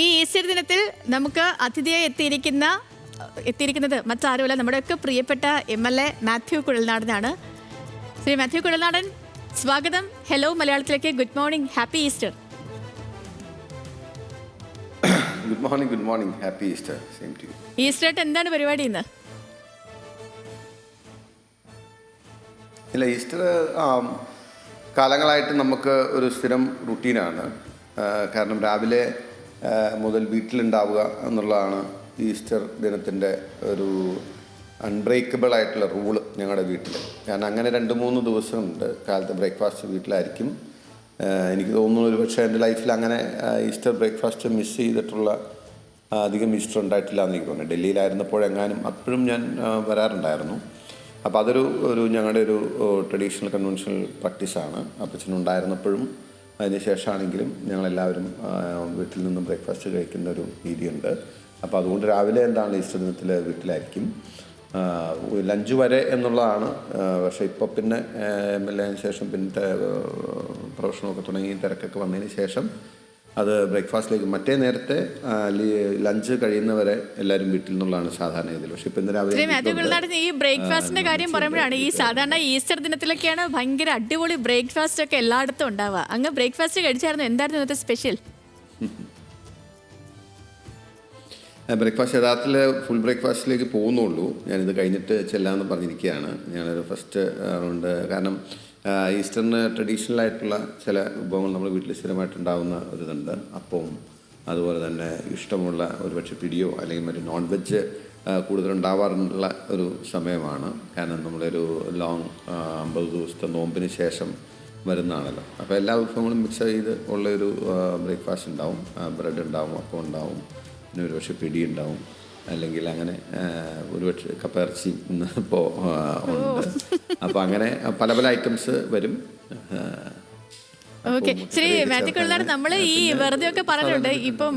ഈ ഈസ്റ്റർ ദിനത്തിൽ നമുക്ക് അതിഥിയായി എത്തിയിരിക്കുന്നത് മറ്റാരുമല്ല, നമ്മുടെയൊക്കെ പ്രിയപ്പെട്ട MLA മാത്യു കുഴൽനാടനാണ്. ശ്രീ മാത്യു കുഴൽനാടൻ, സ്വാഗതം. ഹലോ മലയാളത്തിലേക്ക്. Good morning, happy Easter. Good morning, happy Easter. Same to you. Easter ആയിട്ട് എന്താണ് പരിപാടി ഇന്ന്? ഇല്ല, ഈസ്റ്റർ കാലങ്ങളായിട്ട് നമുക്ക് ഒരു സ്ഥിരം റുട്ടീനാണ്. കാരണം രാവിലെ മുതൽ വീട്ടിലുണ്ടാവുക എന്നുള്ളതാണ് ഈസ്റ്റർ ദിനത്തിൻ്റെ ഒരു അൺബ്രേക്കബിൾ ആയിട്ടുള്ള റൂള് ഞങ്ങളുടെ വീട്ടിൽ. കാരണം അങ്ങനെ 2-3 ദിവസമുണ്ട് കാലത്ത് ബ്രേക്ക്ഫാസ്റ്റ് വീട്ടിലായിരിക്കും. എനിക്ക് തോന്നുന്നു ഒരു പക്ഷേ എൻ്റെ ലൈഫിൽ അങ്ങനെ ഈസ്റ്റർ ബ്രേക്ക്ഫാസ്റ്റ് മിസ് ചെയ്തിട്ടുള്ള അധികം ഈസ്റ്റർ ഉണ്ടായിട്ടില്ല എന്ന് എനിക്ക് തോന്നുന്നു. ഡൽഹിയിലായിരുന്നപ്പോഴെങ്ങാനും അപ്പോഴും ഞാൻ വരാറുണ്ടായിരുന്നു. അപ്പോൾ അതൊരു ഞങ്ങളുടെ ഒരു ട്രഡീഷണൽ കൺവെൻഷണൽ പ്രാക്ടീസാണ്. അപ്പച്ചനുണ്ടായിരുന്നപ്പോഴും അതിന് ശേഷമാണെങ്കിലും ഞങ്ങളെല്ലാവരും വീട്ടിൽ നിന്നും ബ്രേക്ക്ഫാസ്റ്റ് കഴിക്കുന്ന ഒരു രീതിയുണ്ട്. അപ്പോൾ അതുകൊണ്ട് രാവിലെ എന്താണ് ഈസ്റ്റർ ദിനത്തിൽ വീട്ടിലായിരിക്കും. ലഞ്ച് വരെ എന്നുള്ളതാണ്. പക്ഷേ ഇപ്പോൾ പിന്നെ MLA ആയതിനു ശേഷം പിന്നെ പ്രൊഫഷനൊക്കെ തുടങ്ങി തിരക്കൊക്കെ വന്നതിന് ശേഷം അത് ബ്രേക്ക്ഫാസ്റ്റിലേക്ക് മറ്റേ നേരത്തെ ലഞ്ച് കഴിയുന്നവരെ എല്ലാവരും വീട്ടിൽ നിന്നുള്ളതാണ് സാധാരണ ഇതിൽ. പക്ഷെ ഇപ്പം ഇന്ന് രാവിലെ ഈ ബ്രേക്ക്ഫാസ്റ്റിന്റെ കാര്യം പറയുമ്പോഴാണ് ഈ സാധാരണ ഈസ്റ്റർ ദിനത്തിലൊക്കെയാണ് ഭയങ്കര അടിപൊളി ബ്രേക്ക്ഫാസ്റ്റ് ഒക്കെ എല്ലായിടത്തും ഉണ്ടാവുക. അങ്ങ് ബ്രേക്ക്ഫാസ്റ്റ് കഴിച്ചായിരുന്നു. എന്തായിരുന്നു ഇന്നത്തെ സ്പെഷ്യൽ? ബ്രേക്ക്ഫാസ്റ്റ് യഥാർത്ഥത്തിൽ ഫുൾ ബ്രേക്ക്ഫാസ്റ്റിലേക്ക് പോകുന്നുള്ളൂ. ഞാനിത് കഴിഞ്ഞിട്ട് ചെല്ലാമെന്ന് പറഞ്ഞിരിക്കുകയാണ്. ഞാനൊരു ഫസ്റ്റ് റൗണ്ട്. കാരണം ഈസ്റ്ററിന് ട്രഡീഷണൽ ആയിട്ടുള്ള ചില വിഭവങ്ങൾ നമ്മുടെ വീട്ടിൽ സ്ഥിരമായിട്ടുണ്ടാകുന്ന ഒരിതുണ്ട്. അപ്പവും അതുപോലെ തന്നെ ഇഷ്ടമുള്ള ഒരുപക്ഷെ പിടിയോ അല്ലെങ്കിൽ മറ്റു നോൺ വെജ് കൂടുതലുണ്ടാവാറുള്ള ഒരു സമയമാണ്. കാരണം നമ്മളൊരു ലോങ് 50 ദിവസത്തെ നോമ്പിന് ശേഷം വരുന്നതാണല്ലോ. അപ്പോൾ എല്ലാ വിഭവങ്ങളും മിക്സ് ചെയ്ത് ഉള്ളൊരു ബ്രേക്ക്ഫാസ്റ്റ് ഉണ്ടാവും. ബ്രെഡ് ഉണ്ടാവും, അപ്പം ഉണ്ടാവും, പിന്നെ ഒരുപക്ഷെ പിടി ഉണ്ടാവും, അല്ലെങ്കിൽ അങ്ങനെ ഒരുപക്ഷെ കപ്പയിറച്ചി ഇന്ന് ഇപ്പോൾ ഉണ്ട്. അപ്പോൾ അങ്ങനെ പല പല ഐറ്റംസ് വരും. ഓക്കെ, ശ്രീ മാത്യു കുഴൽനാടൻ, നമ്മൾ ഈ വെറുതെ ഒക്കെ പറഞ്ഞിട്ടുണ്ട്. ഇപ്പം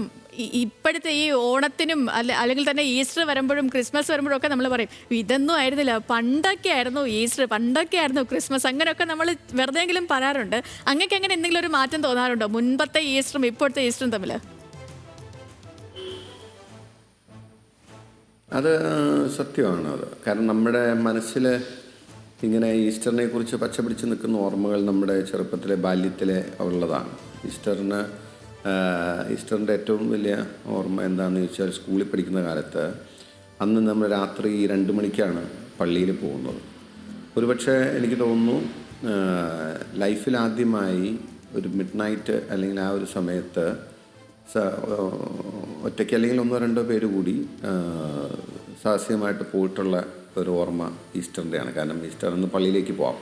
ഇപ്പോഴത്തെ ഈ ഓണത്തിനും അല്ലെങ്കിൽ തന്നെ ഈസ്റ്റർ വരുമ്പോഴും ക്രിസ്മസ് വരുമ്പോഴും ഒക്കെ നമ്മൾ പറയും ഇതൊന്നും ആയിരുന്നില്ല, പണ്ടൊക്കെ ആയിരുന്നു ഈസ്റ്റർ, പണ്ടൊക്കെ ആയിരുന്നു ക്രിസ്മസ്, അങ്ങനെയൊക്കെ നമ്മൾ വെറുതെയെങ്കിലും പറയാറുണ്ട്. അങ്ങനെയൊക്കെ അങ്ങനെ എന്തെങ്കിലും ഒരു മാറ്റം തോന്നാറുണ്ടോ മുൻപത്തെ ഈസ്റ്ററും ഇപ്പോഴത്തെ ഈസ്റ്ററും തമ്മിൽ? അത് സത്യമാണ്. അത് കാരണം നമ്മുടെ മനസ്സിൽ ഇങ്ങനെ ഈസ്റ്ററിനെ കുറിച്ച് പച്ച പിടിച്ച് നിൽക്കുന്ന ഓർമ്മകൾ നമ്മുടെ ചെറുപ്പത്തിലെ ബാല്യത്തിലെ ഉള്ളതാണ്. ഈസ്റ്ററിൻ്റെ ഏറ്റവും വലിയ ഓർമ്മ എന്താണെന്ന് ചോദിച്ചാൽ, സ്കൂളിൽ പഠിക്കുന്ന കാലത്ത് അന്ന് നമ്മൾ രാത്രി 2 മണിക്കാണ് പള്ളിയിൽ പോകുന്നത്. ഒരുപക്ഷെ എനിക്ക് തോന്നുന്നു ലൈഫിൽ ആദ്യമായി ഒരു മിഡ് നൈറ്റ് അല്ലെങ്കിൽ ആ ഒരു സമയത്ത് ഒറ്റയ്ക്ക് അല്ലെങ്കിൽ 1-2 പേര് കൂടി സാഹസികമായിട്ട് പോയിട്ടുള്ള ഒരു ഓർമ്മ ഈസ്റ്ററിൻ്റെയാണ്. കാരണം ഈസ്റ്ററിന് പള്ളിയിലേക്ക് പോകാം.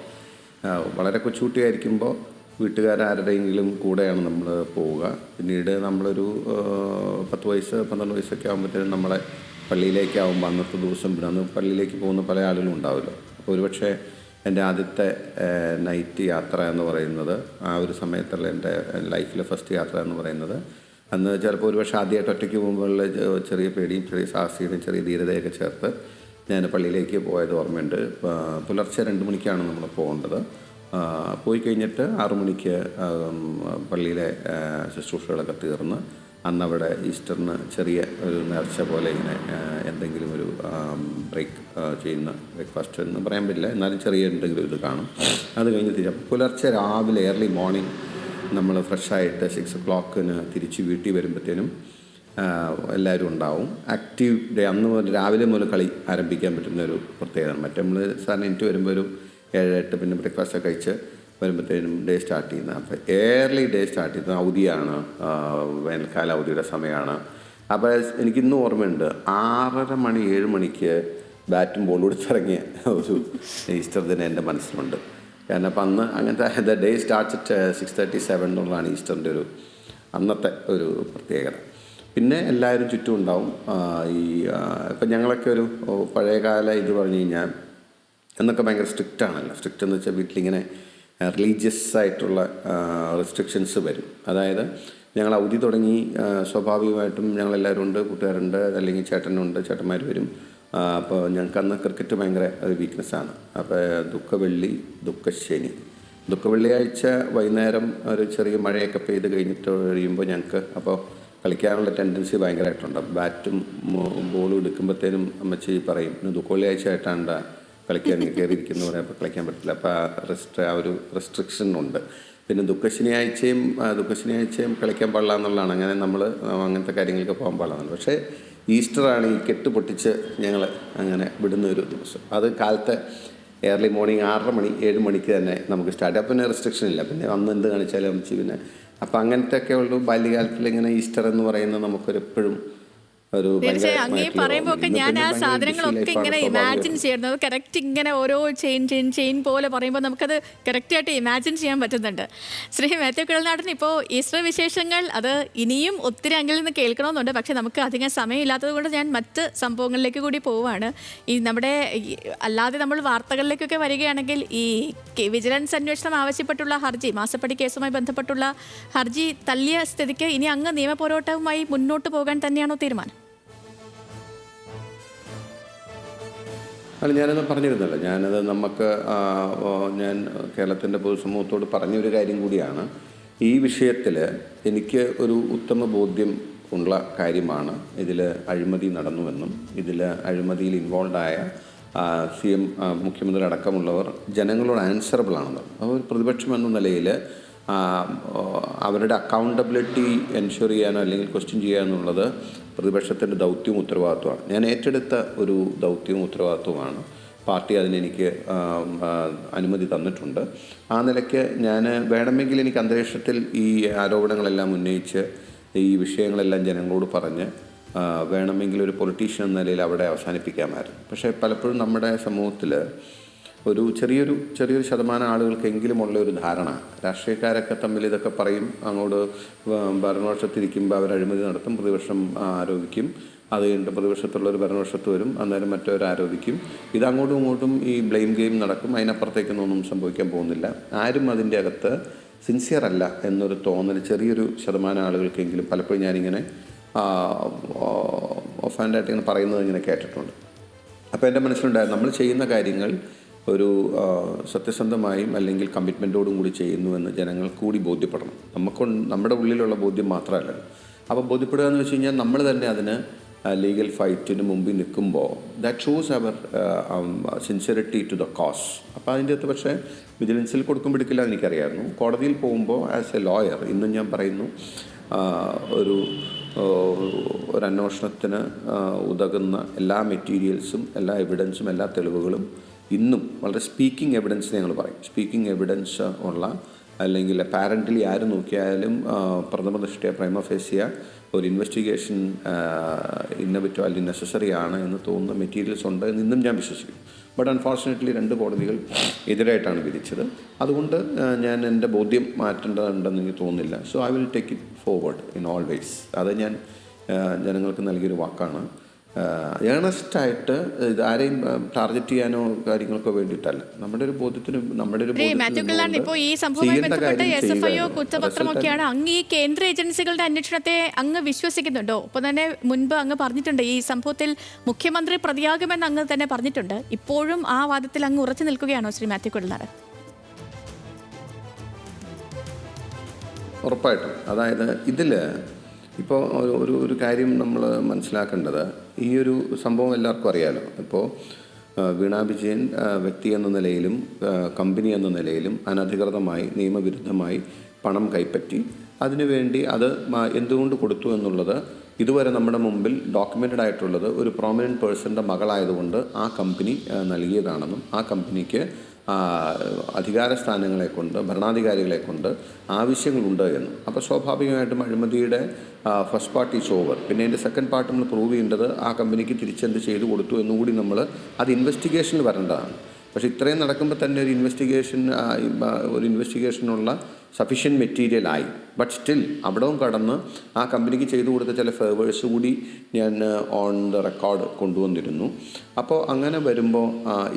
വളരെ കൊച്ചുകുട്ടിയായിരിക്കുമ്പോൾ വീട്ടുകാരാരുടെയെങ്കിലും കൂടെയാണ് നമ്മൾ പോവുക. പിന്നീട് നമ്മളൊരു 10 വയസ്സ് 12 വയസ്സൊക്കെ ആകുമ്പോഴത്തേനും നമ്മളെ പള്ളിയിലേക്കാവുമ്പോൾ അന്നത്തെ ദിവസം അന്ന് പള്ളിയിലേക്ക് പോകുന്ന പല ആളുകളും ഉണ്ടാവുമല്ലോ. അപ്പോൾ ഒരുപക്ഷെ എൻ്റെ ആദ്യത്തെ നൈറ്റ് യാത്ര എന്ന് പറയുന്നത് ആ ഒരു സമയത്തുള്ള എൻ്റെ ലൈഫിലെ ഫസ്റ്റ് യാത്ര എന്ന് പറയുന്നത് അന്ന് ചിലപ്പോൾ ഒരുപക്ഷെ ആദ്യമായിട്ട് ഒറ്റയ്ക്ക് പോകുമ്പോഴുള്ള ചെറിയ പേടിയും ചെറിയ സാഹസികതയും ചെറിയ ധീരതയൊക്കെ ചേർത്ത് ഞാൻ പള്ളിയിലേക്ക് പോയത് ഓർമ്മയുണ്ട്. പുലർച്ചെ 2 മണിക്കാണ് നമ്മൾ പോകേണ്ടത്. പോയി കഴിഞ്ഞിട്ട് 6 മണിക്ക് പള്ളിയിലെ ശുശ്രൂഷകളൊക്കെ തീർന്ന് അന്നവിടെ ഈസ്റ്ററിന് ചെറിയ ഒരു നേർച്ച പോലെ ഇങ്ങനെ എന്തെങ്കിലും ഒരു ബ്രേക്ക് ചെയ്യുന്ന ബ്രേക്ക്ഫാസ്റ്റ് എന്ന് പറയാൻ പറ്റില്ല, എന്നാലും ചെറിയ എന്തെങ്കിലും ഇത് കാണും. അത് കഴിഞ്ഞ് പുലർച്ചെ രാവിലെ ഏർലി മോർണിംഗ് നമ്മൾ ഫ്രഷായിട്ട് 6 o'clock തിരിച്ച് വീട്ടിൽ വരുമ്പോഴത്തേനും എല്ലാവരും ഉണ്ടാവും. Active day. അന്ന് മുതൽ രാവിലെ മുതൽ കളി ആരംഭിക്കാൻ പറ്റുന്ന ഒരു പ്രത്യേകത. മറ്റേ നമ്മൾ സാറിന് എനിക്ക് വരുമ്പോൾ ഒരു 7-8 പിന്നെ ബ്രേക്ക്ഫാസ്റ്റൊക്കെ കഴിച്ച് വരുമ്പോഴത്തേനും ഡേ സ്റ്റാർട്ട് ചെയ്യുന്നത്. അപ്പോൾ ഏർലി ഡേ സ്റ്റാർട്ട് ചെയ്യുന്നത് അവധിയാണ്, വേനൽക്കാല അവധിയുടെ സമയമാണ്. അപ്പോൾ എനിക്കിന്നും ഓർമ്മയുണ്ട് 6:30 മണി 7 മണിക്ക് ബാറ്റും ബോളും എടുത്തിറങ്ങിയ ഒരു ഈസ്റ്റർ ദിനം എൻ്റെ മനസ്സിലുണ്ട്. കാരണം അപ്പം അന്ന് അങ്ങനത്തെ ദ ഡേ സ്റ്റാർട്ട്സ് അറ്റ് 6:37 എന്നുള്ളതാണ് ഈസ്റ്ററിൻ്റെ ഒരു അന്നത്തെ ഒരു പ്രത്യേകത. പിന്നെ എല്ലാവരും ചുറ്റും ഉണ്ടാവും. ഇപ്പം ഞങ്ങളൊക്കെ ഒരു പഴയകാല ഇത് പറഞ്ഞു കഴിഞ്ഞാൽ എന്നൊക്കെ ഭയങ്കര സ്ട്രിക്റ്റ് ആണല്ലോ. സ്ട്രിക്റ്റ് എന്ന് വെച്ചാൽ വീട്ടിലിങ്ങനെ റിലീജിയസ് ആയിട്ടുള്ള റെസ്ട്രിക്ഷൻസ് വരും. അതായത് ഞങ്ങൾ അവധി തുടങ്ങി സ്വാഭാവികമായിട്ടും ഞങ്ങളെല്ലാവരും ഉണ്ട്, കൂട്ടുകാരുണ്ട്, അല്ലെങ്കിൽ ചേട്ടനുണ്ട്, ചേട്ടന്മാർ വരും. അപ്പോൾ ഞങ്ങൾക്കന്ന് ക്രിക്കറ്റ് ഭയങ്കര ഒരു വീക്ക്നെസ്സാണ്. അപ്പോൾ ദുഃഖവെള്ളി, ദുഃഖശനി, ദുഃഖവെള്ളിയാഴ്ച വൈകുന്നേരം ഒരു ചെറിയ മഴയൊക്കെ പെയ്ത് കഴിഞ്ഞിട്ട് കഴിയുമ്പോൾ ഞങ്ങൾക്ക് അപ്പോൾ കളിക്കാനുള്ള ടെൻഡൻസി ഭയങ്കരമായിട്ടുണ്ട്. ബാറ്റും ബോളും എടുക്കുമ്പോഴത്തേനും അമ്മച്ചി പറയും ഇന്ന് ദുഃഖവെള്ളിയാഴ്ചയായിട്ടാണ് കളിക്കാൻ കയറിയിരിക്കുന്നു പറയുമ്പോൾ കളിക്കാൻ പറ്റില്ല. അപ്പോൾ ആ ഒരു റെസ്ട്രിക്ഷൻ ഉണ്ട്. പിന്നെ ദുഃഖശനിയാഴ്ചയും കളിക്കാൻ പാടില്ല എന്നുള്ളതാണ്. അങ്ങനെ നമ്മൾ അങ്ങനത്തെ കാര്യങ്ങൾക്ക് പോകാൻ പാടില്ല. പക്ഷേ ഈസ്റ്ററാണ് ഈ കെട്ട് പൊട്ടിച്ച് ഞങ്ങൾ അങ്ങനെ വിടുന്ന ഒരു ദിവസം. അത് കാലത്തെ ഏർലി മോർണിംഗ് 6:30 7 മണിക്ക് തന്നെ നമുക്ക് സ്റ്റാർട്ട്. അപ്പം പിന്നെ റെസ്ട്രിക്ഷൻ ഇല്ല. പിന്നെ അന്ന് എന്ത് കാണിച്ചാലും അമ്മച്ചി പിന്നെ അപ്പം അങ്ങനത്തെ ഒക്കെ ഉള്ളൂ. ബാല്യകാലത്തിൽ ഇങ്ങനെ ഈസ്റ്റർ എന്ന് പറയുന്നത് നമുക്കൊരെപ്പോഴും തീർച്ചയായും അങ്ങേ പറയുമ്പോൾ ഒക്കെ ഞാൻ ആ സാധനങ്ങളൊക്കെ ഇങ്ങനെ ഇമാജിൻ ചെയ്യുന്നത് കറക്റ്റ് ഇങ്ങനെ ഓരോ ചെയിൻ പോലെ പറയുമ്പോൾ നമുക്കത് കറക്റ്റായിട്ട് ഇമാജിൻ ചെയ്യാൻ പറ്റുന്നുണ്ട്. ശ്രീ മാത്യു കുഴൽനാടൻ, ഇപ്പോൾ ഈസ്റ്റർ വിശേഷങ്ങൾ അത് ഇനിയും ഒത്തിരി അങ്ങിൽ നിന്ന് കേൾക്കണമെന്നുണ്ട്. പക്ഷെ നമുക്ക് അധികം സമയമില്ലാത്തത് കൊണ്ട് ഞാൻ മറ്റ് സംഭവങ്ങളിലേക്ക് കൂടി പോവുകയാണ്. ഈ നമ്മുടെ അല്ലാതെ നമ്മൾ വാർത്തകളിലേക്കൊക്കെ വരികയാണെങ്കിൽ ഈ വിജിലൻസ് അന്വേഷണം ആവശ്യപ്പെട്ടുള്ള ഹർജി, മാസപ്പടി കേസുമായി ബന്ധപ്പെട്ടുള്ള ഹർജി തള്ളിയ സ്ഥിതിക്ക് ഇനി അങ്ങ് നിയമപോരാട്ടവുമായി മുന്നോട്ട് പോകാൻ തന്നെയാണോ തീരുമാനം? അല്ല, ഞാനത് പറഞ്ഞിരുന്നല്ലോ. ഞാൻ കേരളത്തിൻ്റെ പൊതുസമൂഹത്തോട് പറഞ്ഞൊരു കാര്യം കൂടിയാണ്. ഈ വിഷയത്തിൽ എനിക്ക് ഒരു ഉത്തമ ബോധ്യം ഉള്ള കാര്യമാണ് ഇതിൽ അഴിമതി നടന്നുവെന്നും ഇതിൽ അഴിമതിയിൽ ഇൻവോൾവായ CM മുഖ്യമന്ത്രി അടക്കമുള്ളവർ ജനങ്ങളോട് ആൻസറബിൾ ആണെന്ന്. അപ്പോൾ ഒരു പ്രതിപക്ഷം എന്ന നിലയിൽ അവരുടെ അക്കൗണ്ടബിലിറ്റി എൻഷുർ ചെയ്യാനോ അല്ലെങ്കിൽ ക്വസ്റ്റ്യൻ ചെയ്യുക എന്നുള്ളത് പ്രതിപക്ഷത്തിൻ്റെ ദൗത്യവും ഉത്തരവാദിത്വമാണ്. ഞാൻ ഏറ്റെടുത്ത ഒരു ദൗത്യവും ഉത്തരവാദിത്വമാണ്. പാർട്ടി അതിനെനിക്ക് അനുമതി തന്നിട്ടുണ്ട്. ആ നിലയ്ക്ക് ഞാൻ വേണമെങ്കിൽ എനിക്ക് അന്തരീക്ഷത്തിൽ ഈ ആരോപണങ്ങളെല്ലാം ഉന്നയിച്ച് ഈ വിഷയങ്ങളെല്ലാം ജനങ്ങളോട് പറഞ്ഞ് വേണമെങ്കിൽ ഒരു പൊളിറ്റീഷ്യൻ എന്ന നിലയിൽ അവിടെ അവസാനിപ്പിക്കാമായിരുന്നു. പക്ഷേ പലപ്പോഴും നമ്മുടെ സമൂഹത്തിൽ ഒരു ചെറിയൊരു ശതമാനം ആളുകൾക്കെങ്കിലും ഉള്ള ഒരു ധാരണ, രാഷ്ട്രീയക്കാരൊക്കെ തമ്മിൽ ഇതൊക്കെ പറയും, അങ്ങോട്ട് ഭരണപക്ഷത്തിരിക്കുമ്പോൾ അവർ അഴിമതി നടത്തും, പ്രതിപക്ഷം ആരോപിക്കും, അത് കഴിഞ്ഞിട്ട് പ്രതിപക്ഷത്തുള്ളൊരു ഭരണപക്ഷത്ത് വരും, അന്നേരം മറ്റവർ ആരോപിക്കും, ഇതങ്ങോട്ടും ഇങ്ങോട്ടും ഈ ബ്ലെയിം ഗെയിം നടക്കും. അതിനപ്പുറത്തേക്കൊന്നും സംഭവിക്കാൻ പോകുന്നില്ല. ആരും അതിൻ്റെ അകത്ത് സിൻസിയർ അല്ല എന്നൊരു തോന്നൽ ചെറിയൊരു ശതമാനം ആളുകൾക്കെങ്കിലും പലപ്പോഴും ഞാനിങ്ങനെ ഓഫാൻഡായിട്ട് ഇങ്ങനെ പറയുന്നത് ഇങ്ങനെ കേട്ടിട്ടുണ്ട്. അപ്പോൾ എൻ്റെ മനസ്സിലുണ്ടായിരുന്നു നമ്മൾ ചെയ്യുന്ന കാര്യങ്ങൾ ഒരു സത്യസന്ധമായും അല്ലെങ്കിൽ കമ്മിറ്റ്മെൻറ്റോടും കൂടി ചെയ്യുന്നുവെന്ന് ജനങ്ങൾ കൂടി ബോധ്യപ്പെടണം. നമ്മുടെ ഉള്ളിലുള്ള ബോധ്യം മാത്രമല്ലല്ലോ. അപ്പോൾ ബോധ്യപ്പെടുക എന്ന് വെച്ച് കഴിഞ്ഞാൽ നമ്മൾ തന്നെ അതിന് ലീഗൽ ഫൈറ്റിന് മുമ്പിൽ നിൽക്കുമ്പോൾ that shows their sincerity to the cause. അപ്പോൾ അതിൻ്റെ അകത്ത് പക്ഷേ വിജിലൻസിൽ കൊടുക്കും പിടിക്കില്ല എന്ന് എനിക്കറിയായിരുന്നു. കോടതിയിൽ പോകുമ്പോൾ ആസ് എ ലോയർ ഇന്നും ഞാൻ പറയുന്നു, ഒരു അന്വേഷണത്തിന് ഉതകുന്ന എല്ലാ മെറ്റീരിയൽസും എല്ലാ എവിഡൻസും എല്ലാ തെളിവുകളും ഇന്നും വളരെ സ്പീക്കിംഗ് എവിഡൻസ് ഞങ്ങൾ പറയും. സ്പീക്കിംഗ് എവിഡൻസ് ഉള്ള അല്ലെങ്കിൽ അപ്പാരൻ്റ്ലി ആര് നോക്കിയാലും പ്രഥമ ദൃഷ്ട്യാ പ്രൈമ ഫേസിയ ഒരു ഇൻവെസ്റ്റിഗേഷൻ ഇന്നോവേറ്റീവ് അല്ലെങ്കിൽ നെസസറി ആണ് എന്ന് തോന്നുന്ന മെറ്റീരിയൽസ് ഉണ്ട് എന്നും ഞാൻ വിശ്വസിക്കും. ബട്ട് അൺഫോർച്ചുനേറ്റ്ലി 2 കോടതികൾ എതിരായിട്ടാണ് വിധിച്ചത്. അതുകൊണ്ട് ഞാൻ എൻ്റെ ബോധ്യം മാറ്റേണ്ടതുണ്ടെന്ന് എനിക്ക് തോന്നുന്നില്ല. So I will take it forward in all ways. അത് ഞാൻ ജനങ്ങൾക്ക് നൽകിയൊരു വാക്കാണ്. ഏണസ്റ്റായിട്ട് ഇത് ആരെയും ടാർഗറ്റ് ചെയ്യാനോ കാര്യങ്ങൾക്കോ വേണ്ടിയിട്ടല്ല. നമ്മുടെ ഒരു ബോധ്യത്തിന് ഇപ്പോൾ ഈ സംഭവവുമായി ബന്ധപ്പെട്ട് SFIO കുറ്റപത്രമൊക്കെയാണ്. അങ്ങ് ഈ കേന്ദ്ര ഏജൻസികളുടെ അന്വേഷണത്തെ അങ്ങ് വിശ്വസിക്കുന്നുണ്ടോ? ഒപ്പം തന്നെ മുൻപ് അങ്ങ് പറഞ്ഞിട്ടുണ്ട് ഈ സംഭവത്തിൽ മുഖ്യമന്ത്രി പ്രതിയാകുമെന്ന് അങ്ങ് തന്നെ പറഞ്ഞിട്ടുണ്ട്. ഇപ്പോഴും ആ വാദത്തിൽ അങ്ങ് ഉറച്ചു നിൽക്കുകയാണോ ശ്രീ മാത്യു കുഴൽനാടൻ? ഉറപ്പായിട്ടും. അതായത് ഇതിൽ ഇപ്പോൾ ഒരു കാര്യം നമ്മൾ മനസ്സിലാക്കേണ്ടത്, ഈ ഒരു സംഭവം എല്ലാവർക്കും അറിയാമല്ലോ. ഇപ്പോൾ വീണ വിജയൻ വ്യക്തി എന്ന നിലയിലും കമ്പനി എന്ന നിലയിലും അനധികൃതമായി നിയമവിരുദ്ധമായി പണം കൈപ്പറ്റി അതിനുവേണ്ടി അത് എന്തുകൊണ്ട് കൊടുത്തു എന്നുള്ളത് ഇതുവരെ നമ്മുടെ മുമ്പിൽ ഡോക്യുമെൻ്റഡ് ആയിട്ടുള്ളത് ഒരു പ്രോമിനൻറ്റ് പേഴ്സൻ്റെ മകളായതുകൊണ്ട് ആ കമ്പനി നൽകിയതാണെന്നും ആ കമ്പനിക്ക് അധികാര സ്ഥാനങ്ങളെ കൊണ്ട് ഭരണാധികാരികളെ കൊണ്ട് ആവശ്യങ്ങളുണ്ട് എന്നും. അപ്പോൾ സ്വാഭാവികമായിട്ടും അഴിമതിയുടെ ഫസ്റ്റ് പാർട്ട് ഈസ് ഓവർ. പിന്നെ അതിൻ്റെ സെക്കൻഡ് പാർട്ട് നമ്മൾ പ്രൂവ് ചെയ്യേണ്ടത് ആ കമ്പനിക്ക് തിരിച്ചെന്ത് ചെയ്തു കൊടുത്തു എന്നുകൂടി നമ്മൾ അത് ഇൻവെസ്റ്റിഗേഷനിൽ വരേണ്ടതാണ്. പക്ഷേ ഇത്രയും നടക്കുമ്പോൾ തന്നെ ഒരു ഇൻവെസ്റ്റിഗേഷനുള്ള സഫീഷ്യൻറ്റ് മെറ്റീരിയലായി. ബട്ട് സ്റ്റിൽ അവിടവും കടന്ന് ആ കമ്പനിക്ക് ചെയ്തു കൊടുത്ത ചില ഫേവേഴ്സ് കൂടി ഞാൻ ഓൺ ദ റെക്കോർഡ് കൊണ്ടുവന്നിരുന്നു. അപ്പോൾ അങ്ങനെ വരുമ്പോൾ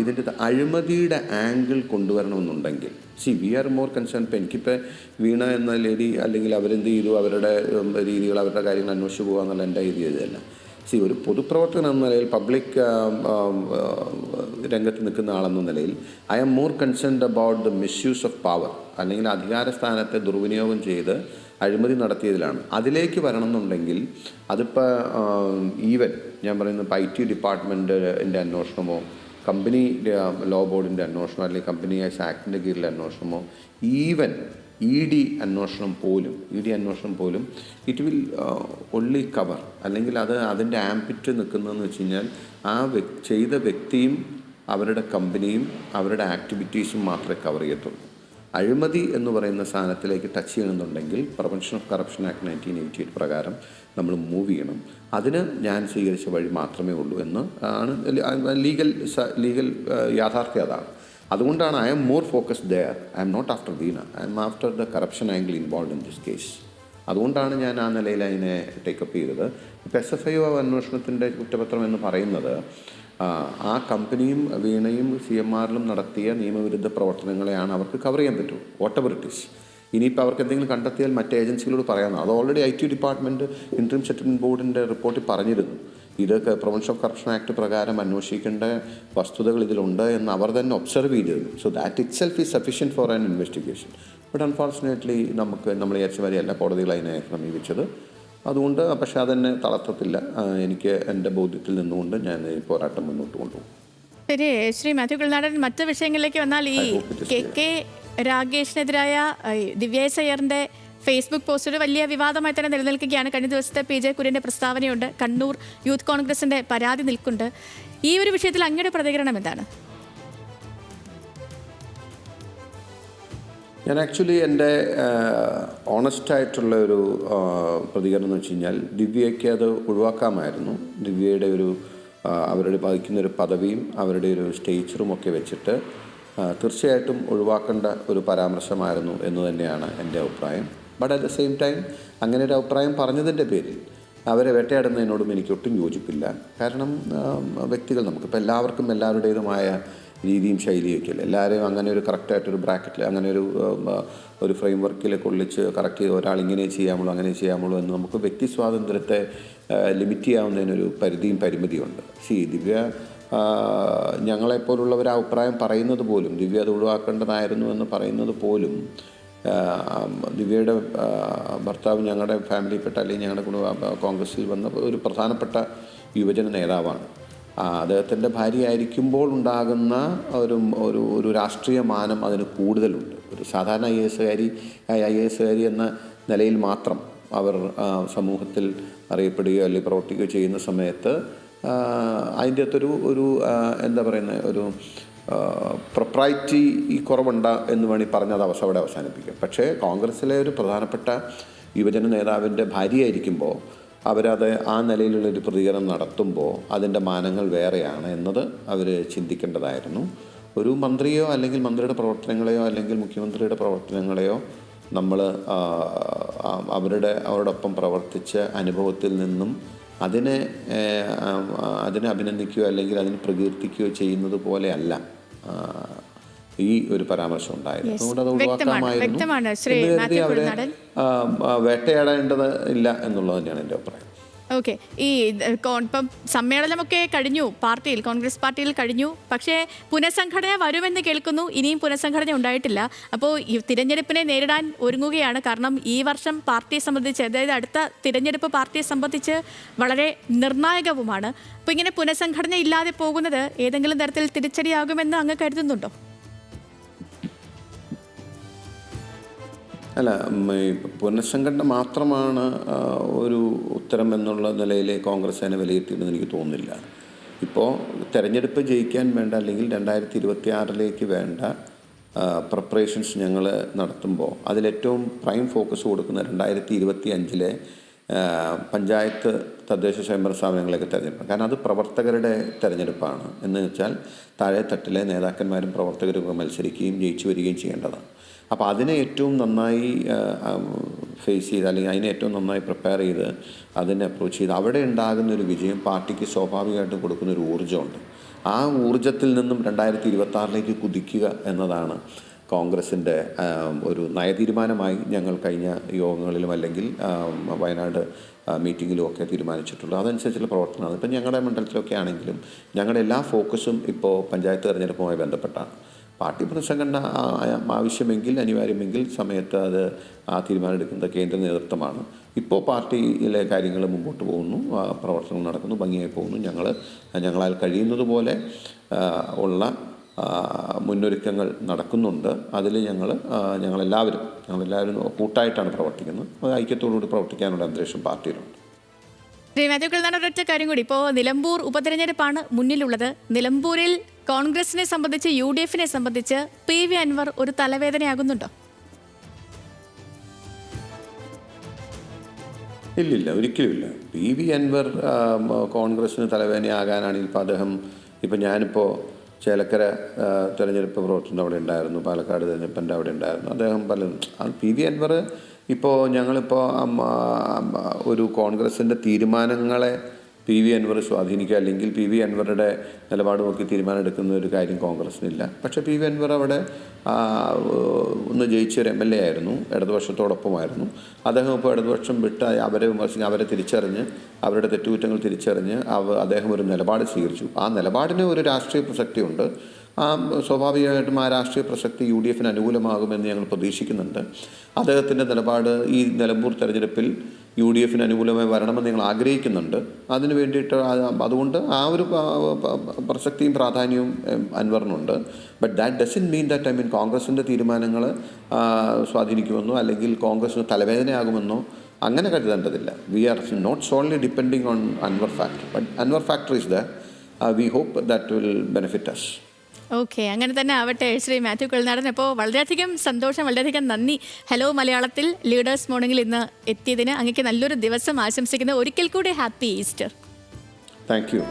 ഇതിൻ്റെ അഴിമതിയുടെ ആംഗിൾ കൊണ്ടുവരണമെന്നുണ്ടെങ്കിൽ വി ആർ മോർ കൺസേൺ. ഇപ്പോൾ എനിക്കിപ്പോൾ വീണ എന്ന ലേഡി അല്ലെങ്കിൽ അവരെന്ത് ചെയ്തു, അവരുടെ രീതികൾ അവരുടെ കാര്യങ്ങൾ അന്വേഷിച്ച് പോകുക എന്നുള്ള എൻ്റെ രീതിയല്ല. ഒരു പൊതുപ്രവർത്തകൻ എന്ന നിലയിൽ പബ്ലിക് രംഗത്ത് നിൽക്കുന്ന ആളെന്ന നിലയിൽ I am more concerned about the misuse of power, അല്ലെങ്കിൽ അധികാര സ്ഥാനത്തെ ദുർവിനിയോഗം ചെയ്ത് അഴിമതി നടത്തിയതിലാണ്. അതിലേക്ക് വരണം എന്നുണ്ടെങ്കിൽ അതിപ്പോൾ ഈവൻ ഞാൻ പറയുന്നത് ഇപ്പോൾ IT ഡിപ്പാർട്ട്മെൻറ്റിൻ്റെ അന്വേഷണമോ കമ്പനി ലോ ബോർഡിൻ്റെ അന്വേഷണമോ അല്ലെങ്കിൽ കമ്പനി ആക്ടിൻ്റെ കീഴിലെ അന്വേഷണമോ ഈവൻ ED അന്വേഷണം പോലും ഇറ്റ് വിൽ ഒൺലി കവർ, അല്ലെങ്കിൽ അതിൻ്റെ ആംപിറ്റ് നിൽക്കുന്നതെന്ന് വെച്ച് കഴിഞ്ഞാൽ ആ ചെയ്ത വ്യക്തിയും അവരുടെ കമ്പനിയും അവരുടെ ആക്ടിവിറ്റീസും മാത്രമേ കവർ ചെയ്യത്തുള്ളൂ. അഴിമതി എന്ന് പറയുന്ന സാധനത്തിലേക്ക് ടച്ച് ചെയ്യണമെന്നുണ്ടെങ്കിൽ പ്രിവെൻഷൻ ഓഫ് കറപ്ഷൻ ആക്ട് 1988 പ്രകാരം നമ്മൾ മൂവ് ചെയ്യണം. അതിന് ഞാൻ സ്വീകരിച്ച വഴി മാത്രമേ ഉള്ളൂ എന്ന് ആണ് ലീഗൽ യാഥാർത്ഥ്യം. അതാണ്. അതുകൊണ്ടാണ് I'm more focused there. I'm not after Veena, I'm after the corruption angle involve in this case. അതുകൊണ്ടാണ് ഞാൻ ആ നിലയിൽ അതിനെ ടേക്കപ്പ് ചെയ്തത്. ഇപ്പോൾ SFIO അന്വേഷണത്തിൻ്റെ കുറ്റപത്രം എന്ന് പറയുന്നത് ആ കമ്പനിയും വീണയും CMRലും നടത്തിയ നിയമവിരുദ്ധ പ്രവർത്തനങ്ങളെയാണ് അവർക്ക് കവർ ചെയ്യാൻ പറ്റൂ, വാട്ട് എവർ ഇറ്റ് ഈസ്. ഇനിയിപ്പോൾ അവർക്ക് എന്തെങ്കിലും കണ്ടെത്തിയാൽ മറ്റ് ഏജൻസികളോട് പറയാമെന്ന്. അത് already IT department interim settlement ബോർഡിൻ്റെ റിപ്പോർട്ടിൽ പറഞ്ഞിരുന്നു. ഇത് പ്രിവെൻഷൻ ഓഫ് കറപ്ഷൻ ആക്ട് പ്രകാരം അന്വേഷിക്കേണ്ട വസ്തുതകൾ ഇതിലുണ്ട് എന്ന് അവർ തന്നെ ഒബ്സർവ് ചെയ്തിരുന്നു. So that it self is sufficient for an investigation. But unfortunately നമ്മൾ വിചാരിച്ച വരെയല്ല കോടതികൾ അതിനെ സമീപിച്ചത്. അതുകൊണ്ട് പക്ഷേ അതെന്നെ തളർത്തത്തില്ല. എനിക്ക് എൻ്റെ ബോധ്യത്തിൽ നിന്നുകൊണ്ട് ഞാൻ ഈ പോരാട്ടം മുന്നോട്ട് കൊണ്ടുപോകും. ശരി, ശ്രീ മാത്യു കുഴൽനാടൻ, മറ്റ് വിഷയങ്ങളിലേക്ക് വന്നാൽ ഈ KK രാഗേഷിനെതിരായ ദിവ്യ സയ്യറിൻ്റെ ഫേസ്ബുക്ക് പോസ്റ്റ് ഒരു വലിയ വിവാദമായി തന്നെ നിലനിൽക്കുകയാണ്. കഴിഞ്ഞ ദിവസത്തെ PJ കുര്യൻ്റെ പ്രസ്താവനയുണ്ട്, കണ്ണൂർ യൂത്ത് കോൺഗ്രസിൻ്റെ പരാതി നിൽക്കുന്നുണ്ട്. ഈ ഒരു വിഷയത്തിൽ അങ്ങയുടെ പ്രതികരണം എന്താണ്? ഞാൻ ആക്ച്വലി എൻ്റെ ഓണസ്റ്റായിട്ടുള്ള ഒരു പ്രതികരണം എന്ന് വെച്ച് കഴിഞ്ഞാൽ ദിവ്യയ്ക്ക് അത് ഒഴിവാക്കാമായിരുന്നു. ദിവ്യയുടെ അവരുടെ വഹിക്കുന്നൊരു പദവിയും അവരുടെ ഒരു സ്റ്റേച്ചറും ഒക്കെ വെച്ചിട്ട് തീർച്ചയായിട്ടും ഒഴിവാക്കേണ്ട ഒരു പരാമർശമായിരുന്നു എന്ന് തന്നെയാണ് എൻ്റെ അഭിപ്രായം. But at the same time അങ്ങനെ ഒരു അഭിപ്രായം പറഞ്ഞതിൻ്റെ പേരിൽ അവരെ വേട്ടയാടുന്നതിനോടും എനിക്കൊട്ടും യോജിപ്പില്ല. കാരണം വ്യക്തികൾ നമുക്കിപ്പോൾ എല്ലാവർക്കും എല്ലാവരുടേതുമായ രീതിയും ശൈലിയൊക്കെ അല്ലേ. എല്ലാവരെയും അങ്ങനെ ഒരു കറക്റ്റായിട്ടൊരു ബ്രാക്കറ്റിൽ അങ്ങനെ ഒരു ഫ്രെയിം വർക്കിൽ കൊള്ളിച്ച് കറക്റ്റ് ചെയ്ത് ഒരാൾ ഇങ്ങനെ ചെയ്യാമുള്ളൂ അങ്ങനെ ചെയ്യാമുള്ളൂ എന്ന് നമുക്ക് വ്യക്തി സ്വാതന്ത്ര്യത്തെ ലിമിറ്റ് ചെയ്യാവുന്നതിനൊരു പരിമിതിയുണ്ട്. ദിവ്യ ഞങ്ങളെപ്പോലുള്ളവർ അഭിപ്രായം പറയുന്നത് പോലും, ദിവ്യ അത് ഒഴിവാക്കേണ്ടതായിരുന്നു എന്ന് പറയുന്നത് പോലും, ദിവ്യയുടെ ഭർത്താവ് ഞങ്ങളുടെ ഫാമിലിയിൽപ്പെട്ട അല്ലെങ്കിൽ ഞങ്ങളുടെ കോൺഗ്രസ്സിൽ വന്ന ഒരു പ്രധാനപ്പെട്ട യുവജന നേതാവാണ്. അദ്ദേഹത്തിൻ്റെ ഭാര്യയായിരിക്കുമ്പോൾ ഉണ്ടാകുന്ന ഒരു രാഷ്ട്രീയ മാനം അതിന് കൂടുതലുണ്ട്. ഒരു സാധാരണ IAS കാരി എന്ന നിലയിൽ മാത്രം അവർ സമൂഹത്തിൽ അറിയപ്പെടുകയോ അല്ലെങ്കിൽ പ്രവർത്തിക്കുകയോ ചെയ്യുന്ന സമയത്ത് അതിൻ്റെ അകത്തൊരു എന്താ പറയുന്നത് ഒരു പ്രൊപ്രൈറ്റി കുറവുണ്ട് എന്ന് വേണമെങ്കിൽ പറഞ്ഞത് അവിടെ അവസാനിപ്പിക്കും. പക്ഷേ കോൺഗ്രസ്സിലെ ഒരു പ്രധാനപ്പെട്ട യുവജന നേതാവിൻ്റെ ഭാര്യയായിരിക്കുമ്പോൾ അവരത് ആ നിലയിലുള്ളൊരു പ്രതികരണം നടത്തുമ്പോൾ അതിൻ്റെ മാനങ്ങൾ വേറെയാണ് എന്നത് അവർ ചിന്തിക്കേണ്ടതായിരുന്നു. ഒരു മന്ത്രിയോ അല്ലെങ്കിൽ മന്ത്രിയുടെ പ്രവർത്തനങ്ങളെയോ അല്ലെങ്കിൽ മുഖ്യമന്ത്രിയുടെ പ്രവർത്തനങ്ങളെയോ നമ്മൾ അവരോടൊപ്പം പ്രവർത്തിച്ച അനുഭവത്തിൽ നിന്നും അതിനെ അഭിനന്ദിക്കുകയോ അല്ലെങ്കിൽ അതിനെ പ്രകീർത്തിക്കുകയോ ചെയ്യുന്നത് പോലെയല്ല ഈ ഒരു പരാമർശം ഉണ്ടായിരുന്നു. അതുകൊണ്ട് അത് ഒഴിവാക്കാമായിരുന്നു. അവരെ വേട്ടയാടേണ്ടത് ഇല്ല എന്നുള്ളത് തന്നെയാണ് എൻ്റെ അഭിപ്രായം. ഓക്കെ, ഇപ്പം സമ്മേളനമൊക്കെ കഴിഞ്ഞു, കോൺഗ്രസ് പാർട്ടിയിൽ കഴിഞ്ഞു. പക്ഷേ പുനഃസംഘടന വരുമെന്ന് കേൾക്കുന്നു. ഇനിയും പുനഃസംഘടന ഉണ്ടായിട്ടില്ല. അപ്പോൾ ഈ തിരഞ്ഞെടുപ്പിനെ നേരിടാൻ ഒരുങ്ങുകയാണ്. കാരണം ഈ വർഷം പാർട്ടിയെ സംബന്ധിച്ച്, അതായത് അടുത്ത തിരഞ്ഞെടുപ്പ് പാർട്ടിയെ സംബന്ധിച്ച് വളരെ നിർണായകവുമാണ്. അപ്പോൾ ഇങ്ങനെ പുനഃസംഘടന ഇല്ലാതെ പോകുന്നത് ഏതെങ്കിലും തരത്തിൽ തിരിച്ചടിയാകുമെന്ന് അങ്ങ് കരുതുന്നുണ്ടോ? അല്ല, പുനഃസംഘടന മാത്രമാണ് ഒരു ഉത്തരം എന്നുള്ള നിലയിൽ കോൺഗ്രസ് അതിനെ വിലയിരുത്തിയെന്ന് എനിക്ക് തോന്നുന്നില്ല. ഇപ്പോൾ തെരഞ്ഞെടുപ്പ് ജയിക്കാൻ വേണ്ട അല്ലെങ്കിൽ 2026 വേണ്ട പ്രിപ്പറേഷൻസ് ഞങ്ങൾ നടത്തുമ്പോൾ അതിലേറ്റവും പ്രൈം ഫോക്കസ് കൊടുക്കുന്ന 2025 പഞ്ചായത്ത് തദ്ദേശ സ്വയംഭരണ സ്ഥാപനങ്ങളൊക്കെ തിരഞ്ഞെടുപ്പാണ്. കാരണം അത് പ്രവർത്തകരുടെ തിരഞ്ഞെടുപ്പാണ്. എന്ന് വെച്ചാൽ താഴെത്തട്ടിലെ നേതാക്കന്മാരും പ്രവർത്തകരും മത്സരിക്കുകയും ജയിച്ചു വരികയും ചെയ്യേണ്ടതാണ്. അപ്പോൾ അതിനെ ഏറ്റവും നന്നായി ഫേസ് ചെയ്ത് അല്ലെങ്കിൽ അതിനെ ഏറ്റവും നന്നായി പ്രിപ്പയർ ചെയ്ത് അതിനെ അപ്രോച്ച് ചെയ്ത് അവിടെ ഉണ്ടാകുന്നൊരു വിജയം പാർട്ടിക്ക് സ്വാഭാവികമായിട്ടും കൊടുക്കുന്നൊരു ഊർജ്ജമുണ്ട്. ആ ഊർജ്ജത്തിൽ നിന്നും 2026 കുതിക്കുക എന്നതാണ് കോൺഗ്രസിൻ്റെ ഒരു നയതീരുമാനമായി ഞങ്ങൾ കഴിഞ്ഞ യോഗങ്ങളിലും അല്ലെങ്കിൽ വയനാട് മീറ്റിങ്ങിലും ഒക്കെ തീരുമാനിച്ചിട്ടുള്ളത്. അതനുസരിച്ചുള്ള പ്രവർത്തനമാണ്. ഇപ്പം ഞങ്ങളുടെ മണ്ഡലത്തിലൊക്കെ ആണെങ്കിലും ഞങ്ങളുടെ എല്ലാ ഫോക്കസും ഇപ്പോൾ പഞ്ചായത്ത് തെരഞ്ഞെടുപ്പുമായി ബന്ധപ്പെട്ടാണ്. പാർട്ടി പുനഃസംഘടന ആവശ്യമെങ്കിൽ, അനിവാര്യമെങ്കിൽ സമയത്ത് അത് ആ തീരുമാനം എടുക്കുന്നത് കേന്ദ്ര നേതൃത്വമാണ്. ഇപ്പോൾ പാർട്ടിയിലെ കാര്യങ്ങൾ മുമ്പോട്ട് പോകുന്നു, പ്രവർത്തനം നടക്കുന്നു, ഭംഗിയായി പോകുന്നു. ഞങ്ങളാൽ കഴിയുന്നത് പോലെ ഉള്ള മുന്നൊരുക്കങ്ങൾ നടക്കുന്നുണ്ട്. അതിൽ ഞങ്ങളെല്ലാവരും കൂട്ടായിട്ടാണ് പ്രവർത്തിക്കുന്നത്. ഐക്യത്തോടുകൂടി പ്രവർത്തിക്കാനുള്ള അന്തരീക്ഷം പാർട്ടിയിലുണ്ട്. ശ്രീ മാത്യു കുഴൽനാടൻ, ഒരൊറ്റ കാര്യം കൂടി. ഇപ്പോൾ നിലമ്പൂർ ഉപതെരഞ്ഞെടുപ്പാണ് മുന്നിലുള്ളത്. നിലമ്പൂരിൽ കോൺഗ്രസിനെ സംബന്ധിച്ച്, UDF സംബന്ധിച്ച് PV അൻവർ ഒരു തലവേദനയാകുന്നുണ്ടോ? ഇല്ലില്ല, ഒരിക്കലുമില്ല. PV അൻവർ കോൺഗ്രസ്സിന് തലവേദനയാകാനാണെങ്കിൽ ഇപ്പം ഞാനിപ്പോൾ ചേലക്കര തെരഞ്ഞെടുപ്പ് പ്രവർത്തനം അവിടെ ഉണ്ടായിരുന്നു, പാലക്കാട് തെരഞ്ഞെടുപ്പിൻ്റെ അവിടെ ഉണ്ടായിരുന്നു. അദ്ദേഹം PV അൻവർ ഇപ്പോൾ ഞങ്ങളിപ്പോൾ ഒരു കോൺഗ്രസിൻ്റെ തീരുമാനങ്ങളെ PV അൻവർ സ്വാധീനിക്കുക, അല്ലെങ്കിൽ PV അൻവറുടെ നിലപാട് നോക്കി തീരുമാനം എടുക്കുന്ന ഒരു കാര്യം കോൺഗ്രസ്സിനില്ല. പക്ഷേ PV അൻവർ അവിടെ ഒന്ന് ജയിച്ചൊരു MLA ആയിരുന്നു, ഇടതുപക്ഷത്തോടൊപ്പമായിരുന്നു. അദ്ദേഹം ഇപ്പോൾ ഇടതുപക്ഷം വിട്ട് അവരെ തിരിച്ചറിഞ്ഞ്, അവരുടെ തെറ്റുകുറ്റങ്ങൾ തിരിച്ചറിഞ്ഞ് അദ്ദേഹം ഒരു നിലപാട് സ്വീകരിച്ചു. ആ നിലപാടിന് ഒരു രാഷ്ട്രീയ പ്രസക്തിയുണ്ട്. സ്വാഭാവികമായിട്ടും ആ രാഷ്ട്രീയ പ്രസക്തി UDF അനുകൂലമാകുമെന്ന് ഞങ്ങൾ പ്രതീക്ഷിക്കുന്നുണ്ട്. അദ്ദേഹത്തിൻ്റെ നിലപാട് ഈ നിലമ്പൂർ തെരഞ്ഞെടുപ്പിൽ UDF അനുകൂലമായി വരണമെന്ന് ഞങ്ങൾ ആഗ്രഹിക്കുന്നുണ്ട്. അതിന് വേണ്ടിയിട്ട് അതുകൊണ്ട് ആ ഒരു പ്രസക്തിയും പ്രാധാന്യവും അൻവറിനുണ്ട്. But that doesn't mean that കോൺഗ്രസിൻ്റെ തീരുമാനങ്ങൾ സ്വാധീനിക്കുമെന്നോ അല്ലെങ്കിൽ കോൺഗ്രസിന് തലവേദനയാകുമെന്നോ അങ്ങനെ കരുതേണ്ടതില്ല. We are not solely depending on Anvar factor, but Anvar factor is the we hope that will benefit us. Okay, അങ്ങനെ തന്നെ ആവട്ടെ. ശ്രീ മാത്യു കുഴൽനാടൻ, അപ്പോൾ വളരെയധികം സന്തോഷം, വളരെയധികം നന്ദി. ഹലോ മലയാളത്തിൽ ലീഡേഴ്സ് മോർണിംഗിൽ ഇന്ന് എത്തിയതിന് അങ്ങേക്ക് നല്ലൊരു ദിവസം ആശംസിക്കുന്നു. ഒരിക്കൽ കൂടി ഹാപ്പി ഈസ്റ്റർ. Thank you.